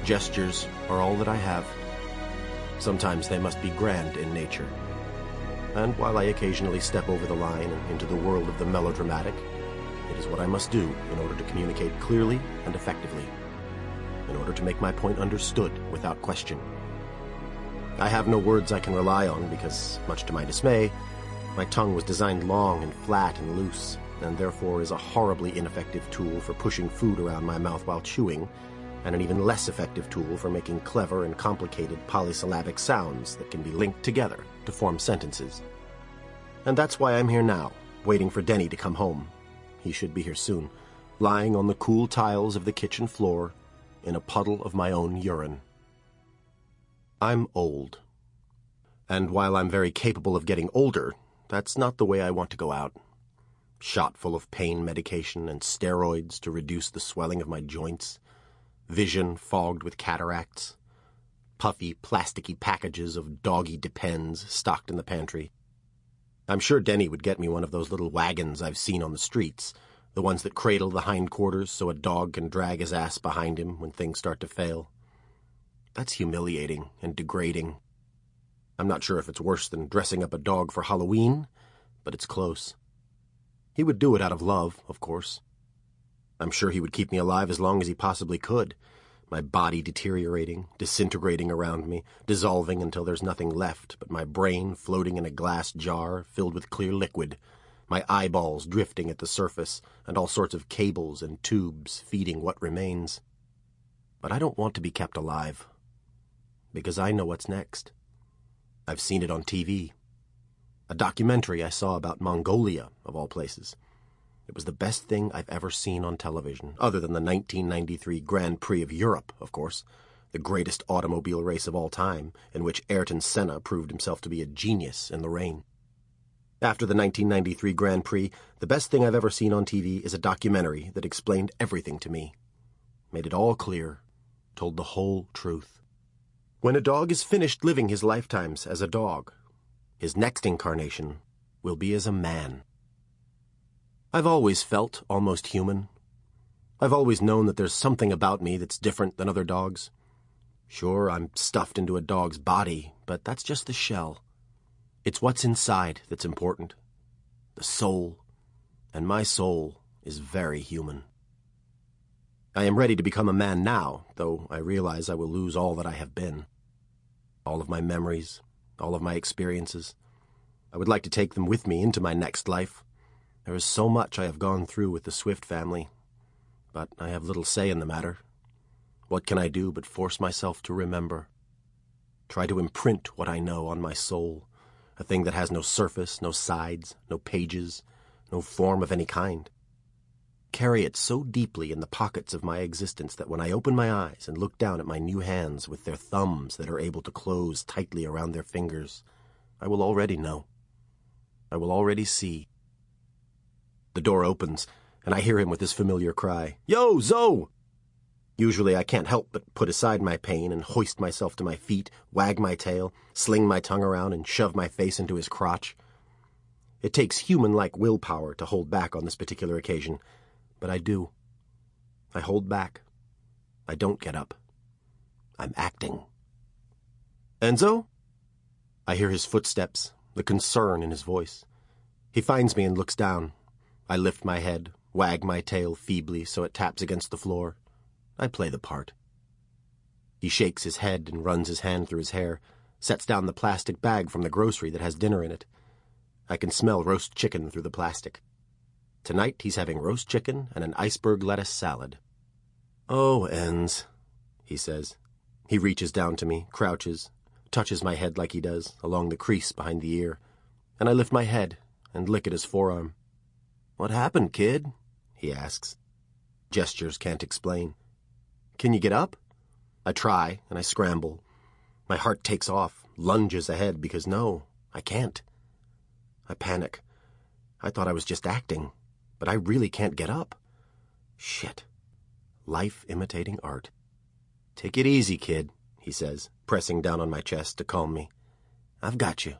Gestures are all that I have. Sometimes they must be grand in nature. And while I occasionally step over the line and into the world of the melodramatic, it is what I must do in order to communicate clearly and effectively, in order to make my point understood without question. I have no words I can rely on because, much to my dismay, my tongue was designed long and flat and loose, and therefore is a horribly ineffective tool for pushing food around my mouth while chewing, and an even less effective tool for making clever and complicated polysyllabic sounds that can be linked together to form sentences. And that's why I'm here now, waiting for Denny to come home. He should be here soon, lying on the cool tiles of the kitchen floor in a puddle of my own urine. I'm old. And while I'm very capable of getting older, that's not the way I want to go out. Shot full of pain medication and steroids to reduce the swelling of my joints, vision fogged with cataracts, puffy, plasticky packages of doggy Depends stocked in the pantry. I'm sure Denny would get me one of those little wagons I've seen on the streets, the ones that cradle the hindquarters so a dog can drag his ass behind him when things start to fail. That's humiliating and degrading. I'm not sure if it's worse than dressing up a dog for Halloween, but it's close. He would do it out of love, of course. I'm sure he would keep me alive as long as he possibly could, my body deteriorating, disintegrating around me, dissolving until there's nothing left but my brain floating in a glass jar filled with clear liquid, my eyeballs drifting at the surface, and all sorts of cables and tubes feeding what remains. But I don't want to be kept alive, because I know what's next. I've seen it on TV. A documentary I saw about Mongolia, of all places. It was the best thing I've ever seen on television, other than the 1993 Grand Prix of Europe, of course, the greatest automobile race of all time, in which Ayrton Senna proved himself to be a genius in the rain. After the 1993 Grand Prix, the best thing I've ever seen on TV is a documentary that explained everything to me, made it all clear, told the whole truth. When a dog is finished living his lifetimes as a dog, his next incarnation will be as a man. I've always felt almost human. I've always known that there's something about me that's different than other dogs. Sure, I'm stuffed into a dog's body, but that's just the shell. It's what's inside that's important. The soul. And my soul is very human. I am ready to become a man now, though I realize I will lose all that I have been. All of my memories, all of my experiences. I would like to take them with me into my next life. There is so much I have gone through with the Swift family, but I have little say in the matter. What can I do but force myself to remember? Try to imprint what I know on my soul, a thing that has no surface, no sides, no pages, no form of any kind. Carry it so deeply in the pockets of my existence that when I open my eyes and look down at my new hands with their thumbs that are able to close tightly around their fingers, I will already know. I will already see. The door opens, and I hear him with his familiar cry, "Yo, Zoe!" Usually I can't help but put aside my pain and hoist myself to my feet, wag my tail, sling my tongue around, and shove my face into his crotch. It takes human-like willpower to hold back on this particular occasion, but I do. I hold back. I don't get up. I'm acting. "Enzo?" I hear his footsteps, the concern in his voice. He finds me and looks down. I lift my head, wag my tail feebly so it taps against the floor. I play the part. He shakes his head and runs his hand through his hair, sets down the plastic bag from the grocery that has dinner in it. I can smell roast chicken through the plastic. Tonight he's having roast chicken and an iceberg lettuce salad. "Oh, Enz," he says. He reaches down to me, crouches, touches my head like he does, along the crease behind the ear, and I lift my head and lick at his forearm. "What happened, kid?" he asks. Gestures can't explain. "Can you get up?" I try, and I scramble. My heart takes off, lunges ahead, because no, I can't. I panic. I thought I was just acting, but I really can't get up. Shit. Life imitating art. "Take it easy, kid," he says, pressing down on my chest to calm me. "I've got you."